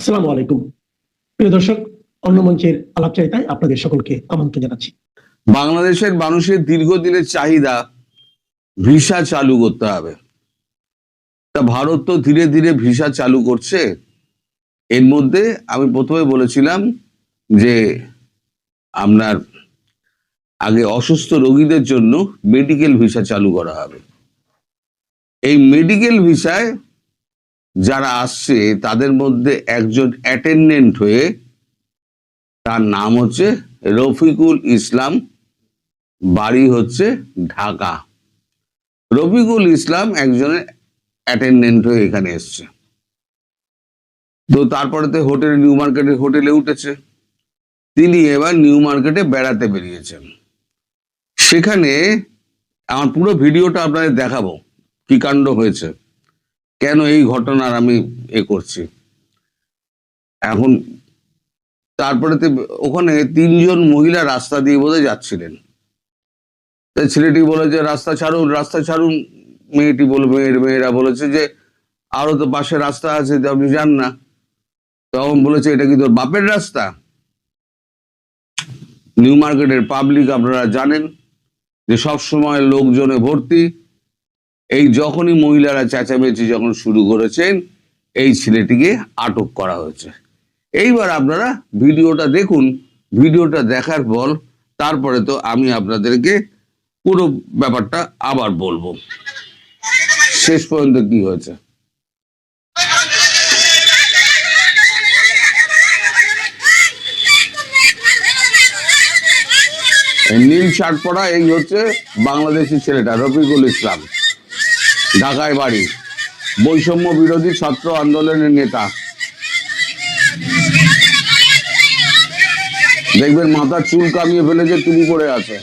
আসসালামু আলাইকুম প্রিয় দর্শক, অন্য মঞ্চের আলাপচারিতায় আপনাদের সকলকে আমন্ত্রণ জানাচ্ছি। বাংলাদেশের মানুষের দীর্ঘদিনের চাহিদা ভিসা চালু করতে হবে। তা ভারত তো ধীরে ধীরে ভিসা চালু করছে। এর মধ্যে আমি প্রথমে বলেছিলাম যে আপনার আগে অসুস্থ রোগীদের জন্য মেডিকেল ভিসা চালু করা হবে। এই মেডিকেল ভিসায় যারা আসছে তাদের মধ্যে একজন অ্যাটেন্ডেন্ট হয়ে, তার নাম হচ্ছে রফিকুল ইসলাম, বাড়ি হচ্ছে ঢাকা। রফিকুল ইসলাম একজনের অ্যাটেন্ডেন্ট হয়ে এখানে এসছে। তো তারপরে তো নিউ মার্কেটের হোটেলে উঠেছে। তিনি এবার নিউ মার্কেটে বেড়াতে বেরিয়েছেন। সেখানে আমার পুরো ভিডিওটা আপনাদের দেখাবো কি কাণ্ড হয়েছে, কেন এই ঘটনার আমি করছি। এখন তারপরে ওখানে তিনজন মহিলা রাস্তা দিয়ে বোধহয় যাচ্ছিলেন। ছেলেটি বলে যে রাস্তা ছাড়ুন, রাস্তা ছাড়ুন। মেয়েটি মেয়েরা বলেছে যে আরো তো পাশে রাস্তা আছে, আপনি যান না। তখন বলেছে এটা কি তোর বাপের রাস্তা? নিউ মার্কেটের পাবলিক আপনারা জানেন যে সব সময় লোকজনে ভর্তি। এই যখনই মহিলারা চেঁচামেচি যখন শুরু করেছেন, এই ছেলেটিকে আটক করা হয়েছে। এইবার আপনারা ভিডিওটা দেখুন। ভিডিওটা দেখার পর তারপরে তো আমি আপনাদেরকে পুরো ব্যাপারটা আবার বলবো শেষ পর্যন্ত কি হয়েছে। নীল শার্ট পরা এই হচ্ছে বাংলাদেশি ছেলেটা, রফিকুল ইসলাম, ঢাকায় বাড়ি, বৈষম্য বিরোধী ছাত্র আন্দোলনের নেতা। দেখবেন মাথার চুল কামিয়ে ফেলেছে, চুরি করে আছে।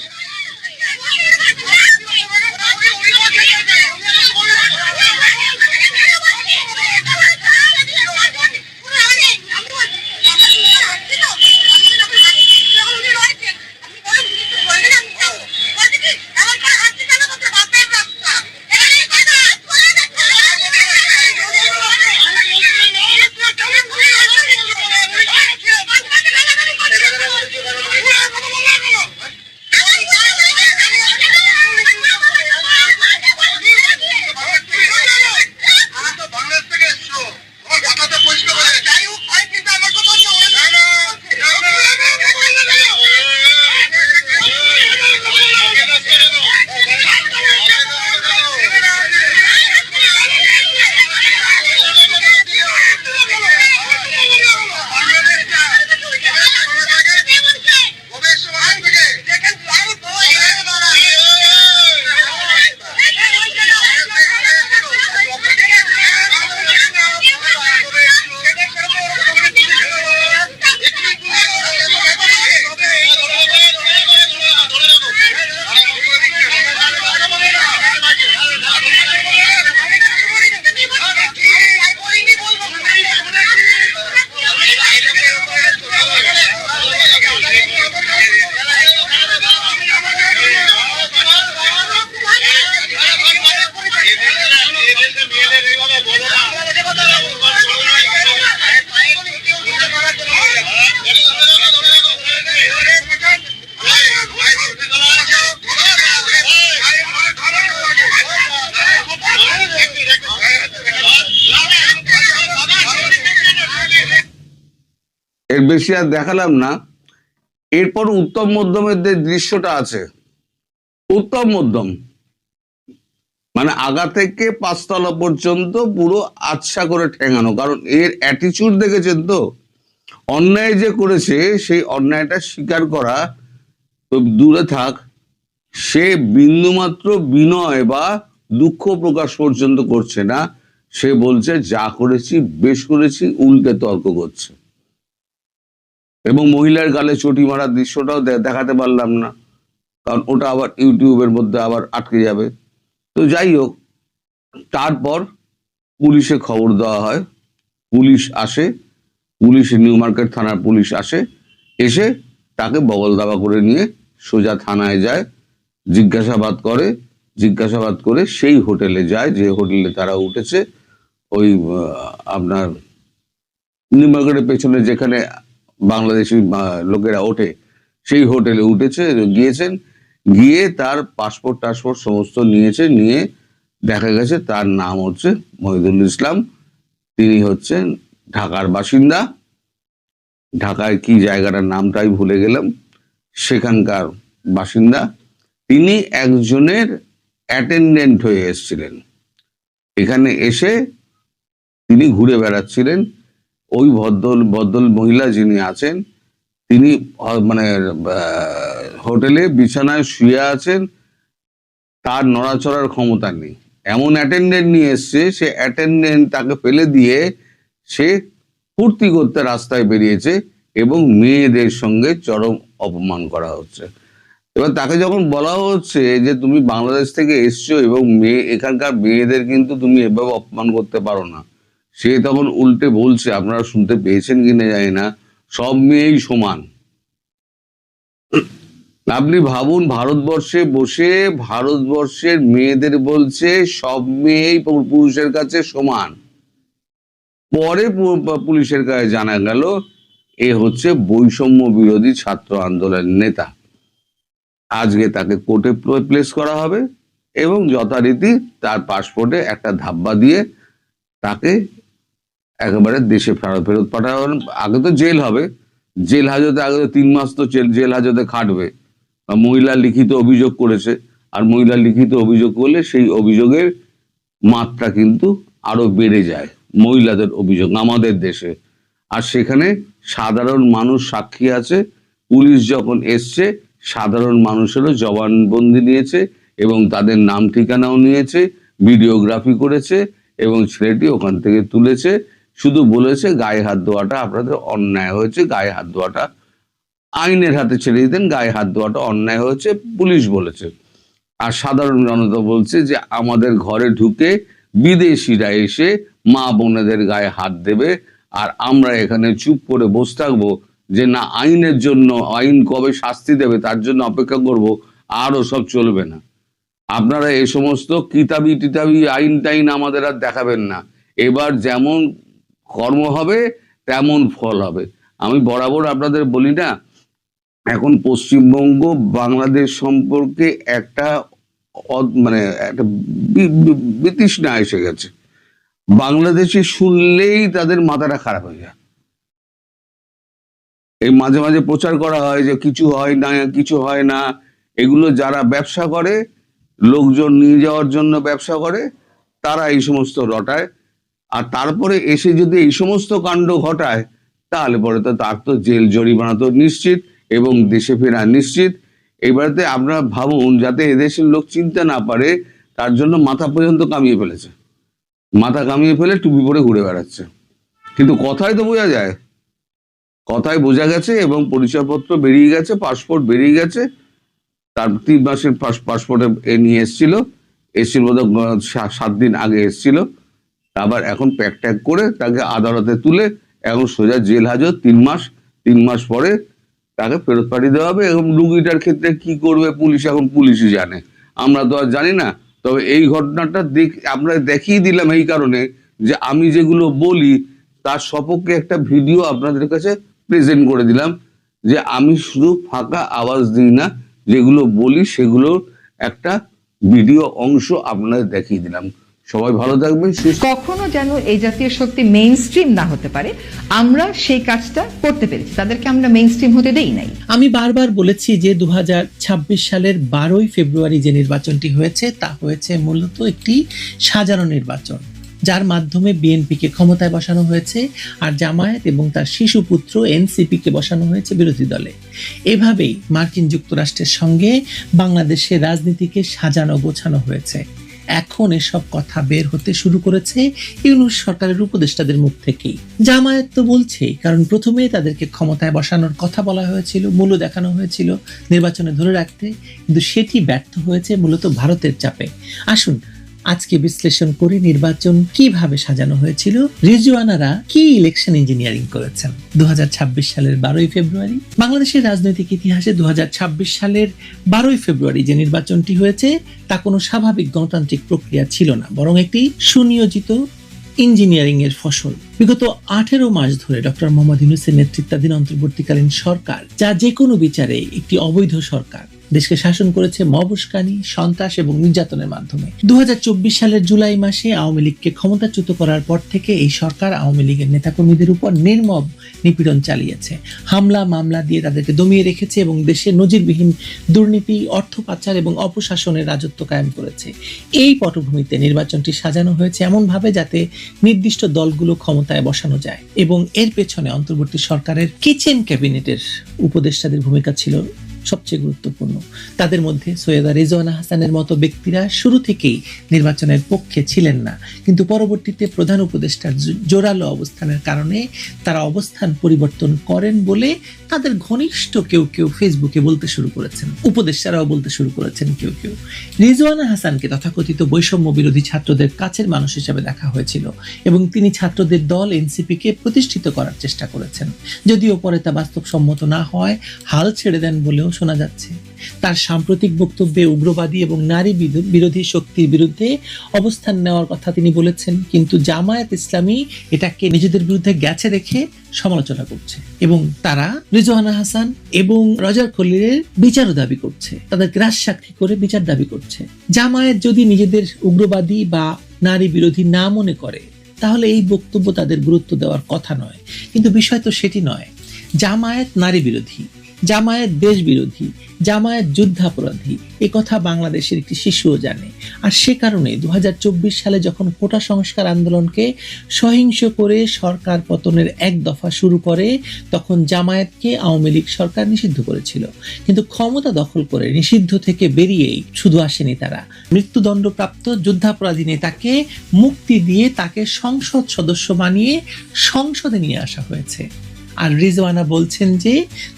এর বেশি আর দেখালাম না। এরপর উত্তম মধ্যমের যে দৃশ্যটা আছে, উত্তম মধ্যম মানে আগা থেকে পাঁচতলা পর্যন্ত পুরো আচ্ছা করে ঠেঙানো। কারণ এর অ্যাটিচিউড দেখেছেন তো, অন্যায় যে করেছে সেই অন্যায়টা স্বীকার করা তো দূরে থাক, সে বিন্দুমাত্র বিনয় বা দুঃখ প্রকাশ পর্যন্ত করছে না। সে বলছে যা করেছি বেশ করেছি, উল্টে তর্ক করছে। এবং মহিলার গালে চটি মারার দৃশ্যটাও দেখাতে পারলাম না, কারণ ওটা আবার ইউটিউবের মধ্যে আবার আটকে যাবে। তো যাই হোক, তারপর পুলিশে খবর দেওয়া হয়, পুলিশ আসে, পুলিশ নিউ মার্কেট থানার পুলিশ আসে, এসে তাকে বগল দাবা করে নিয়ে সোজা থানায় যায়, জিজ্ঞাসাবাদ করে সেই হোটেলে যায় যে হোটেলে তারা উঠেছে, ওই আপনার নিউ মার্কেটের পেছনে যেখানে বাংলাদেশি লোকেরা ওঠে সেই হোটেলে উঠেছে, গিয়েছেন, গিয়ে তার পাসপোর্ট টাসপোর্ট সমস্ত নিয়েছে, নিয়ে দেখা গেছে তার নাম হচ্ছে মহিদুল ইসলাম। তিনি হচ্ছেন ঢাকার বাসিন্দা। ঢাকায় কি জায়গাটার নামটাই ভুলে গেলাম, সেখানকার বাসিন্দা। তিনি একজনের অ্যাটেন্ডেন্ট হয়ে এসেছিলেন। এখানে এসে তিনি ঘুরে বেড়াচ্ছিলেন। ওই ভদ্র মহিলা যিনি আছেন তিনি মানে হোটেলে বিছানায় শুয়ে আছেন, তার নড়াচড়ার ক্ষমতা নেই। এমন অ্যাটেন্ডেন্ট নিয়ে এসছে, সে অ্যাটেন্ডেন্ট তাকে ফেলে দিয়ে সে ফুর্তি করতে রাস্তায় বেরিয়েছে এবং মেয়েদের সঙ্গে চরম অপমান করা হচ্ছে। এবার তাকে যখন বলা হচ্ছে যে তুমি বাংলাদেশ থেকে এসছো এবং এখানকার মেয়েদের কিন্তু তুমি এভাবে অপমান করতে পারো না, সে তখন উল্টে বলছে, আপনারা শুনতে পেয়েছেন কিনা জানি না, সব মেয়েই সমান। আপনি ভাবুন, ভারতবর্ষে বসে ভারতবর্ষের মেয়েদের বলছে সব মেয়েই পুরুষের কাছে সমান। পরে পুলিশের কাছে জানা গেল এ হচ্ছে বৈষম্য বিরোধী ছাত্র আন্দোলনের নেতা। আজকে তাকে কোর্টে প্লেস করা হবে এবং যথারীতি তার পাসপোর্টে একটা ধাব্বা দিয়ে তাকে একেবারে দেশে ফেরত পাঠানো। আগে তো জেল হবে, জেল হাজতে আগে তো 3 মাস তো জেল হাজতে খাটবে। মহিলা লিখিত অভিযোগ করেছে, আর মহিলা লিখিত অভিযোগ করলে সেই অভিযোগের মাত্রা কিন্তু আরো বেড়ে যায়, মহিলাদের অভিযোগ আমাদের দেশে। আর সেখানে সাধারণ মানুষ সাক্ষী আছে। পুলিশ যখন এসছে সাধারণ মানুষেরও জবানবন্দি নিয়েছে এবং তাদের নাম ঠিকানাও নিয়েছে, ভিডিওগ্রাফি করেছে এবং ছেলেটি ওখান থেকে তুলেছে। শুধু বলেছে গায়ে হাত দেওয়াটা আপনাদের অন্যায় হয়েছে, গায়ে হাত দেওয়াটা আইনের হাতে ছেড়ে দিতেন, গায়ে হাত দেওয়াটা অন্যায় হয়েছে, পুলিশ বলেছে। আর সাধারণ জনতা বলছে যে আমাদের ঘরে ঢুকে বিদেশিরা এসে মা বোনেদের গায়ে হাত দেবে, আর আমরা এখানে চুপ করে বসে থাকবো যে না, আইনের জন্য আইন কবে শাস্তি দেবে তার জন্য অপেক্ষা করব, আর ওসব চলবে না। আপনারা এই সমস্ত কিতাবি টিতাবি আইন টাইন আমাদের আর দেখাবেন না। এবার যেমন কর্ম হবে তেমন ফল হবে। আমি বরাবর আপনাদের বলি না, এখন পশ্চিমবঙ্গ বাংলাদেশ সম্পর্কে একটা মানে একটা বিতৃষ্ণা এসে গেছে। বাংলাদেশে শুনলেই তাদের মাথাটা খারাপ হয়ে যায়। এই মাঝে মাঝে প্রচার করা হয় যে কিছু হয় না, কিছু হয় না। এগুলো যারা ব্যবসা করে, লোকজন নিয়ে যাওয়ার জন্য ব্যবসা করে, তারা এই সমস্ত রটায়। আর তারপরে এসে যদি এই সমস্ত কাণ্ড ঘটায়, তাহলে পরে তো তার তো জেল জরিমানা তো নিশ্চিত এবং দেশে ফেরা নিশ্চিত। এবারেতে আপনারা ভাবুন, যাতে এদেশের লোক চিনতে না পারে তার জন্য মাথা পর্যন্ত কামিয়ে ফেলেছে, মাথা কামিয়ে ফেলে টুপি পরে ঘুরে বেড়াচ্ছে। কিন্তু কথায় তো বোঝা যায়, কথায় বোঝা গেছে এবং পরিচয়পত্র বেরিয়ে গেছে, পাসপোর্ট বেরিয়ে গেছে। তার 3 মাসের পাসপোর্টে নিয়ে এসেছিল বোধহয় 7 দিন আগে এসেছিল। আবার এখন প্যাক ট্যাক করে তাকে আদালতে তুলে এখন সোজা জেল হাজত 3 মাস পরে তাকে ফেরত পাঠিয়ে দেওয়া হবে। এবং রুগীটার ক্ষেত্রে কি করবে পুলিশ, এখন পুলিশই জানে, আমরা তো আর জানি না। তবে এই ঘটনাটা আমরা দেখিয়ে দিলাম এই কারণে যে আমি যেগুলো বলি তার সপক্ষে একটা ভিডিও আপনাদের কাছে প্রেজেন্ট করে দিলাম, যে আমি শুধু ফাঁকা আওয়াজ দিই না, যেগুলো বলি সেগুলোর একটা ভিডিও অংশ আপনাদের দেখিয়ে দিলাম। সবাই ভালো থাকবেন। কখনো যেন এই জাতীয় শক্তি মেইন স্ট্রিম না হতে পারে, আমরা সেই কাজটা করতে পেরেছি, তাদেরকে আমরা মেইন স্ট্রিম হতে দেই নাই। আমি বারবার বলেছি যে 2026 সালের 12ই ফেব্রুয়ারি যে নির্বাচনটি হয়েছে তা হয়েছে মূলত একটি সাজানো নির্বাচন, যার মাধ্যমে বিএনপিকে ক্ষমতায় বসানো হয়েছে আর জামায়াত এবং তার শিশুপুত্র এনসিপিকে বসানো হয়েছে বিরোধী দলে। এভাবেই মার্কিন যুক্তরাষ্ট্রের সঙ্গে বাংলাদেশের রাজনীতিকে সাজানো গোছানো হয়েছে। এখন এসব কথা বের হতে শুরু করেছে ইউনূস সরকারের উপদেষ্টাদের মুখ থেকেই। জামায়াত তো বলছেই, কারণ প্রথমে তাদেরকে ক্ষমতায় বসানোর কথা বলা হয়েছিল, মূল্য দেখানো হয়েছিল নির্বাচনে ধরে রাখতে, কিন্তু সেটি ব্যর্থ হয়েছে মূলত ভারতের চাপে। আসুন আজকে বিশ্লেষণ করি নির্বাচন কিভাবে সাজানো হয়েছিল, রিজওয়ানারা কি ইলেকশন ইঞ্জিনিয়ারিং করেছেন। 2026 সালের 12ই ফেব্রুয়ারি বাংলাদেশের রাজনৈতিক ইতিহাসে 2026 সালের 12ই ফেব্রুয়ারি যে নির্বাচনটি হয়েছে তা কোনো স্বাভাবিক গণতান্ত্রিক প্রক্রিয়া ছিল না, বরং একটি সুনিয়োজিত ইঞ্জিনিয়ারিং এর ফসল। বিগত 18 মাস ধরে ডক্টর মোহাম্মদ ইউনূসের নেতৃত্বাধীন অন্তর্বর্তীকালীন সরকার, যা যে কোনো বিচারে একটি অবৈধ সরকার, দেশকে শাসন করেছে মব উস্কানি, সন্ত্রাস এবং নির্যাতনের মাধ্যমে। 2024 সালের জুলাই মাসে আওয়ামী লীগকে ক্ষমতাচ্যুত করার পর থেকে এই সরকার আওয়ামী লীগের নেতাকর্মীদের উপর নির্মম নিপীড়ন চালিয়েছে, হামলা মামলা দিয়ে তাদেরকে দমিয়ে রেখেছে এবং দেশে নজিরবিহীন দুর্নীতি, অর্থ পাচার এবং অপশাসনের রাজত্ব কায়েম করেছে। এই পটভূমিতে নির্বাচনটি সাজানো হয়েছে এমনভাবে যাতে নির্দিষ্ট দলগুলো ক্ষমতায় বসানো যায়, এবং এর পেছনে অন্তর্বর্তী সরকারের কিচেন ক্যাবিনেটের উপদেষ্টাদের ভূমিকা ছিল সবচেয়ে গুরুত্বপূর্ণ। তাদের মধ্যে সৈয়দা রিজওয়ানা হাসানের মতো ব্যক্তিরা শুরু থেকেই নির্বাচনের পক্ষে ছিলেন না, কিন্তু পরবর্তীতে প্রধান উপদেষ্টার জোরালো অবস্থানের কারণে তারা অবস্থান পরিবর্তন করেন বলে তাদের ঘনিষ্ঠ কেউ কেউ ফেসবুকে বলতে শুরু করেছেন, উপদেষ্টারাও বলতে শুরু করেছেন কেউ কেউ। রিজওয়ানা হাসানকে তথাকথিত বৈষম্য বিরোধী ছাত্রদের কাছের মানুষ হিসেবে দেখা হয়েছিল এবং তিনি ছাত্রদের দল এনসিপিকে প্রতিষ্ঠিত করার চেষ্টা করেছেন, যদিও পরে তা বাস্তবসম্মত না হয় হাল ছেড়ে দেন বলেও শোনা যাচ্ছে। তার সাম্প্রতিক বক্তব্যে উগ্রবাদী এবং নারী বিরোধী শক্তির বিরুদ্ধে অবস্থান নেওয়ার কথা তিনি বলেছেন, কিন্তু জামায়াত ইসলামী এটাকে নিজেদের বিরুদ্ধে গেছে রেখে সমালোচনা করছে এবং তারা রিজওয়ানা হাসান এবং রজার খলিলের বিচারও দাবি করছে, তাদেরকে রাজসাক্ষী করে বিচার দাবি করছে। জামায়াত যদি নিজেদের উগ্রবাদী বা নারী বিরোধী না মনে করে তাহলে এই বক্তব্য তাদের গুরুত্ব দেওয়ার কথা নয়, কিন্তু বিষয় তো সেটি নয়। জামায়াত নারী বিরোধী, জামায়াত দেশ বিরোধী, জামায়াত যুদ্ধাপরাধী, এ কথা বাংলাদেশের একটি শিশুও জানে। আর সে কারণে 2024 সালে যখন কোটা সংস্কার আন্দোলনকে সহিংস করে সরকার পতনের এক দফা শুরু করে, তখন জামায়াতকে আওয়ামী লীগ সরকার নিষিদ্ধ করেছিল, কিন্তু ক্ষমতা দখল করে নিষিদ্ধ থেকে বেরিয়েই শুধু আসেনি তারা, মৃত্যুদণ্ডপ্রাপ্ত যুদ্ধাপরাধী নেতাকে মুক্তি দিয়ে তাকে সংসদ সদস্য বানিয়ে সংসদে নিয়ে আসা হয়েছে। আর রিজওয়ানা বলছেন যে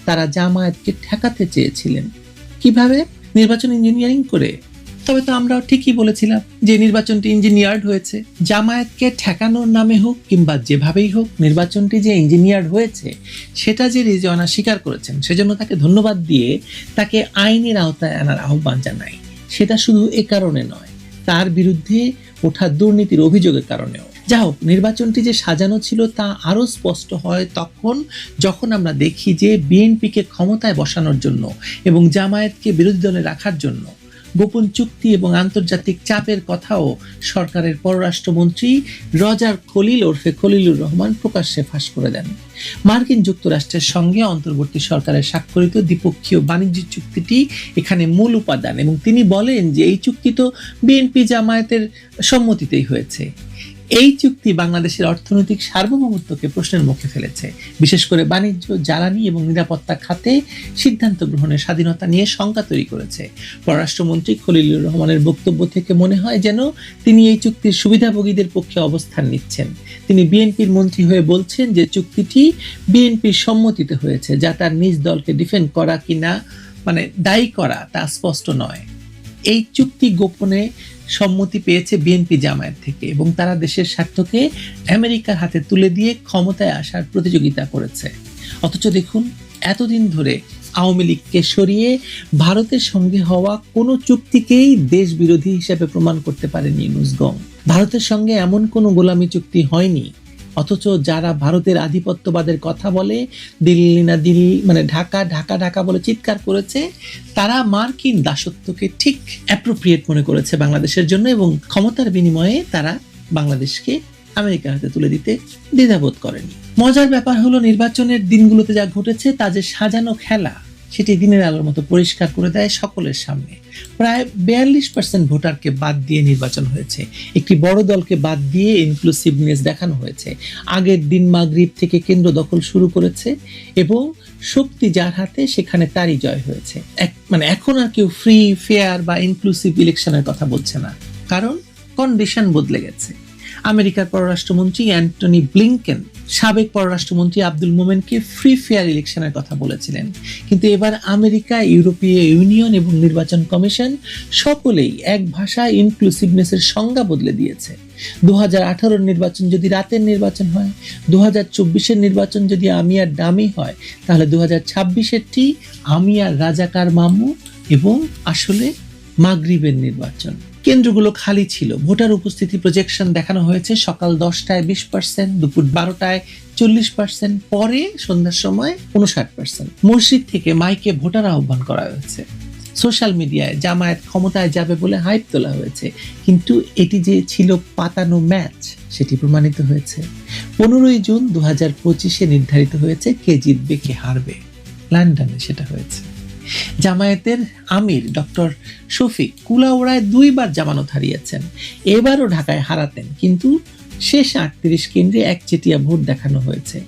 তারা জামায়াতকে ঠেকাতে চেয়েছিলেন। কিভাবে? নির্বাচন ইঞ্জিনিয়ারিং করে। তবে তো আমরাও ঠিকই বলেছিলাম যে নির্বাচনটি ইঞ্জিনিয়ার্ড হয়েছে। জামায়াতকে ঠেকানোর নামে হোক কিংবা যেভাবেই হোক, নির্বাচনটি যে ইঞ্জিনিয়ার্ড হয়েছে সেটা যে রিজওয়ানা স্বীকার করেছেন, সেজন্য তাকে ধন্যবাদ দিয়ে তাকে আইনের আওতায় আনার আহ্বান জানাই। সেটা শুধু এ কারণে নয়, তার বিরুদ্ধে ওঠা দুর্নীতির অভিযোগের কারণেও। যা হোক, নির্বাচনটি যে সাজানো ছিল তা আরো স্পষ্ট হয় যখন আমরা দেখি যে বিএনপিকে ক্ষমতায় বসানোর জন্য এবং জামায়াতকে বিরোধী দলে রাখার জন্য গোপন চুক্তি এবং আন্তর্জাতিক চাপের কথাও সরকারের পররাষ্ট্রমন্ত্রী রজার খলিল ওরফে খলিলুর রহমান প্রকাশ্যে ফাঁস করে দেন। মার্কিন যুক্তরাষ্ট্রের সঙ্গে অন্তর্বর্তী সরকারের স্বাক্ষরিত দ্বিপক্ষীয় বাণিজ্য চুক্তিটি এখানে মূল উপাদান, এবং তিনি বলেন যে এই চুক্তি তো বিএনপি জামায়াতের সম্মতিতেই হয়েছে। এই চুক্তি বাংলাদেশের অর্থনৈতিক সার্বভৌমত্বকে প্রশ্নের মুখে ফেলেছে, বিশেষ করে বাণিজ্য, জ্বালানি এবং নিরাপত্তা খাতে সিদ্ধান্ত গ্রহণের স্বাধীনতা নিয়ে শঙ্কা তৈরি করেছে। পররাষ্ট্রমন্ত্রী খলিলুর রহমানের বক্তব্য থেকে মনে হয় যেন তিনি এই চুক্তির সুবিধাভোগীদের পক্ষে অবস্থান নিচ্ছেন। তিনি বিএনপির মন্ত্রী হয়ে বলছেন যে চুক্তিটি বিএনপির সম্মতিতে হয়েছে, যা তার নিজ দলকে ডিফেন্ড করা কিনা দায়ী করা তা স্পষ্ট নয়। এই চুক্তি গোপনে সম্মতি পেয়েছে বিএনপি জামায়াত থেকে এবং তারা দেশের স্বার্থকে আমেরিকার হাতে তুলে দিয়ে ক্ষমতায় আসার প্রতিযোগিতা করেছে। অথচ দেখুন, এতদিন ধরে আওয়ামী লীগকে সরিয়ে ভারতের সঙ্গে হওয়া কোনো চুক্তিকেই দেশ বিরোধী হিসেবে প্রমাণ করতে পারেনি ইউনূসগণ। ভারতের সঙ্গে এমন কোনো গোলামি চুক্তি হয়নি, অথচ যারা ভারতের আধিপত্যবাদের কথা বলে, দিল্লি না দিল্লি ঢাকা ঢাকা ঢাকা বলে চিৎকার করেছে, তারা মার্কিন দাসত্বকে ঠিক অ্যাপ্রোপ্রিয়েট মনে করেছে বাংলাদেশের জন্য এবং ক্ষমতার বিনিময়ে তারা বাংলাদেশকে আমেরিকার হাতে তুলে দিতে দ্বিধাবোধ করেনি। মজার ব্যাপার হলো, নির্বাচনের দিনগুলোতে যা ঘটেছে তা যে সাজানো খেলা, সেটি দিনের আলোর মতো পরিষ্কার করে দেয় সকলের সামনে। প্রায় 42% ভোটারকে বাদ দিয়ে নির্বাচন হয়েছে, একটি বড় দলকে বাদ দিয়ে ইনক্লুসিভনেস দেখানো হয়েছে। আগের দিন মাগরিব থেকে কেন্দ্র দখল শুরু করেছে এবং শক্তি যার হাতে সেখানে তারই জয় হয়েছে। এখন আর কেউ ফ্রি, ফেয়ার বা ইনক্লুসিভ ইলেকশনের কথা বলছে না, কারণ কন্ডিশন বদলে গেছে। আমেরিকার পররাষ্ট্রমন্ত্রী অ্যান্টনি ব্লিংকেন সাবেক পররাষ্ট্রমন্ত্রী আব্দুল মোমেনকে ফ্রি ফেয়ার ইলেকশনের কথা বলেছিলেন, কিন্তু এবার আমেরিকা, ইউরোপীয় ইউনিয়ন এবং নির্বাচন কমিশন সকলেই এক ভাষায় ইনক্লুসিভনেসের সংজ্ঞা বদলে দিয়েছে। 2018 নির্বাচন যদি রাতের নির্বাচন হয়, 2024 নির্বাচন যদি আমি আর ডামি হয়, তাহলে 2026 আমি আর রাজাকার মামু এবং আসলে মাগরিবের নির্বাচন। কেন্দ্রগুলো খালি ছিল। ভোটার উপস্থিতি প্রজেকশন দেখানো হয়েছে সকাল 10টায় 20%, দুপুর 12টায় 40%, পরে সন্ধ্যার সময় 59%। মসজিদ থেকে মাইকে ভোটার আহ্বান করা হয়েছে। সোশ্যাল মিডিয়ায় জামায়াত ক্ষমতায় যাবে বলে হাইপ তোলা হয়েছে, কিন্তু এটি যে ছিল পাতানো ম্যাচ সেটি প্রমাণিত হয়েছে। 15ই জুন 2025 নির্ধারিত হয়েছে কে জিতবে কে হারবে। লন্ডনে সেটা হয়েছে। জামায়াতের আমির ডক্টর শফিক কুলাউড়ায় 2বার জামানত হারিয়েছেন, এবারও ঢাকায় হারাতেন, কিন্তু শেষ 38 কেন্দ্রে একচেটিয়া ভোট দেখানো হয়েছে।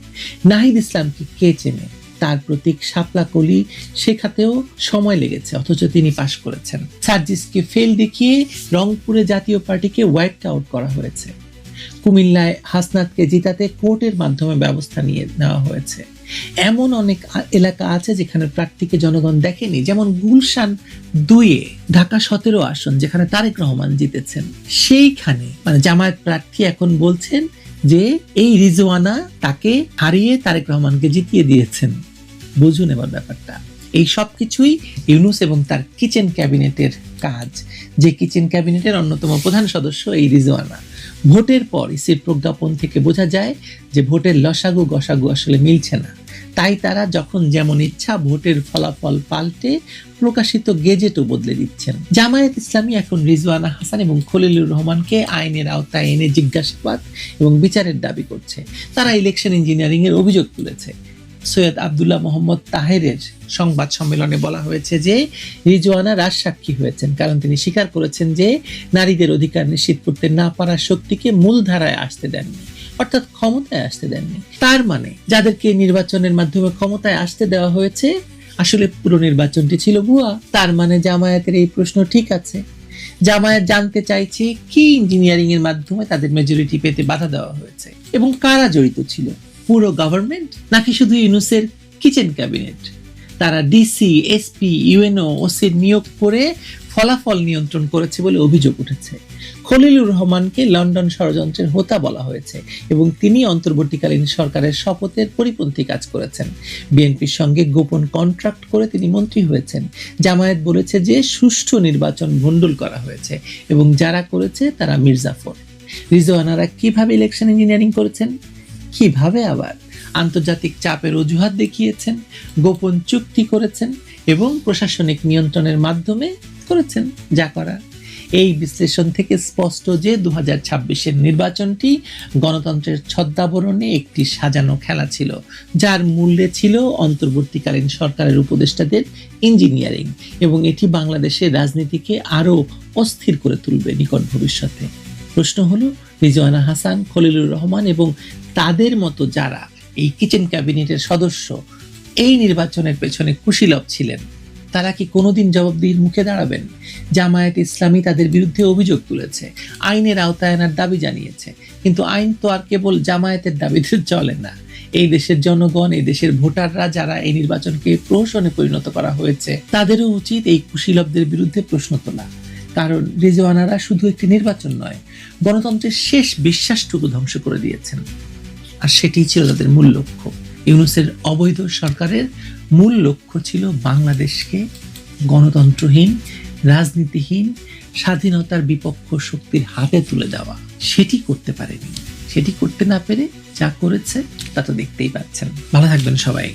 নাহিদ ইসলামকে কে চেনে? তার প্রতীক শাপলা কলি শেখাতেও সময় লেগেছে, অথচ তিনি পাশ করেছেন। সার্জিসকে ফেল দেখিয়ে রংপুরে জাতীয় পার্টিকে ওয়াইপ আউট করা হয়েছে। কুমিল্লায় হাসনাতকে জিতাতে কোর্টের মাধ্যমে ব্যবস্থা নেওয়া হয়েছে। এমন অনেক এলাকা আছে যেখানে প্রার্থীকে জনগণ দেখেনি, যেমন গুলশান 2-এ ঢাকা 17 আসন যেখানে তারেক রহমান জিতেছেন, সেইখানে জামায়াত প্রার্থী এখন বলছেন যে এই রিজওয়ানা তাকে হারিয়ে তারেক রহমানকে জিতিয়ে দিয়েছেন। বুঝুন এবার ব্যাপারটা। এই সব কিছুই ইউনূস এবং তার কিচেন ক্যাবিনেটের কাজ, যে কিচেন ক্যাবিনেটের অন্যতম প্রধান সদস্য এই রিজওয়ানা। ভোটের পর ইসির প্রজ্ঞাপন থেকে বোঝা যায় যে ভোটের লসাগু গসাগু আসলে মিলছে না, তাই তারা যখন যেমন ইচ্ছা ভোটের ফলাফল পাল্টে প্রকাশিত গেজেটও বদলে দিচ্ছেন। জামায়াত ইসলামী এখন রিজওয়ানা হাসান এবং খলিলুর রহমানকে আইনের আওতায় এনে জিজ্ঞাসাবাদ এবং বিচারের দাবি করছে। তারা ইলেকশন ইঞ্জিনিয়ারিং এর অভিযোগ তুলেছে। সৈয়দ আব্দুল্লাহ মোহাম্মদ তাহেরের সংবাদ সম্মেলনে বলা হয়েছে যে রিজওয়ানা রাজসাক্ষী হয়েছেন, কারণ তিনি স্বীকার করেছেন যে নারীদের অধিকার নিশ্চিত করতে না পারার শক্তিকে মূলধারায় আসতে দেননি, অর্থাৎ ক্ষমতায় আসতে দেননি। তার মানে যাদেরকে নির্বাচনের মাধ্যমে ক্ষমতায় আসতে দেওয়া হয়েছে আসলে পুরো নির্বাচনটি ছিল ভুয়া। তার মানে জামায়াতের এই প্রশ্ন ঠিক আছে। জামায়াত জানতে চাইছে কি ইঞ্জিনিয়ারিং এর মাধ্যমে তাদের মেজরিটি পেতে বাধা দেওয়া হয়েছে এবং কারা জড়িত ছিল, পুরো গভর্নমেন্ট নাকি শুধু ইউনূসের কিচেন ক্যাবিনেট? তারা ডিসি, এসপি, ইউএনও, ওসির নিয়োগ করে ফলাফল নিয়ন্ত্রণ করেছে বলে অভিযোগ উঠেছে। খলিলুর রহমানকে লন্ডন ষড়যন্ত্রের হোতা বলা হয়েছে এবং তিনি অন্তর্বর্তীকালীন সরকারের শপথের পরিপন্থী কাজ করেছেন। বিএনপির সঙ্গে গোপন কন্ট্রাক্ট করে তিনি মন্ত্রী হয়েছেন। জামায়াত বলেছে যে সুষ্ঠু নির্বাচন ভণ্ডুল করা হয়েছে এবং যারা করেছে তারা মির্জাফর। রিজওয়ানারা কিভাবে ইলেকশন ইঞ্জিনিয়ারিং করেছেন, কিভাবে আবার আন্তর্জাতিক চাপের অজুহাত দেখিয়েছেন, গোপন চুক্তি করেছেন এবং প্রশাসনিক নিয়ন্ত্রণের মাধ্যমে করেছেন যা করা। এই বিশ্লেষণ থেকে স্পষ্ট যে 2026-এর নির্বাচনটি গণতন্ত্রের ছদ্মাবরণে একটি সাজানো খেলা ছিল, যার মূল্যে ছিল অন্তর্বর্তীকালীন সরকারের উপদেষ্টাদের ইঞ্জিনিয়ারিং, এবং এটি বাংলাদেশের রাজনীতিকে আরো অস্থির করে তুলবে নিকট ভবিষ্যতে। প্রশ্ন হলো, রিজওয়ানা হাসান, খলিলুর রহমান এবং তাদের মতো যারা এই কিচেন ক্যাবিনেটের সদস্য এই নির্বাচনের পেছনে কুশীলব ছিলেন, তারা কি কোনোদিন জবাবদিহির মুখে দাঁড়াবেন? জামায়াত ইসলামী তাদের বিরুদ্ধে অভিযোগ তুলেছে, আইনের আওতায় আনার দাবি জানিয়েছে, কিন্তু আইন তো আর কেবল জামায়াতের দাবিতে চলে না। এই দেশের জনগণ, এই দেশের ভোটাররা যারা এই নির্বাচনকে প্রহসনে পরিণত করা হয়েছে, তাদেরও উচিত এই কুশীলবদের বিরুদ্ধে প্রশ্ন তোলা। কারণ রিজওয়ানারা শুধু একটি নির্বাচন নয়, গণতন্ত্রের শেষ বিশ্বাসটুকু ধ্বংস করে দিয়েছেন, আর সেটিই ছিল তাদের মূল লক্ষ্য। ইউনূসের অবৈধ সরকারের মূল লক্ষ্য ছিল বাংলাদেশকে গণতন্ত্রহীন, রাজনীতিহীন, স্বাধীনতার বিপক্ষ শক্তির হাতে তুলে দেওয়া। সেটি করতে পারেনি। সেটি করতে না পেরে যা করেছে তা তো দেখতেই পাচ্ছেন। ভালো থাকবেন সবাই।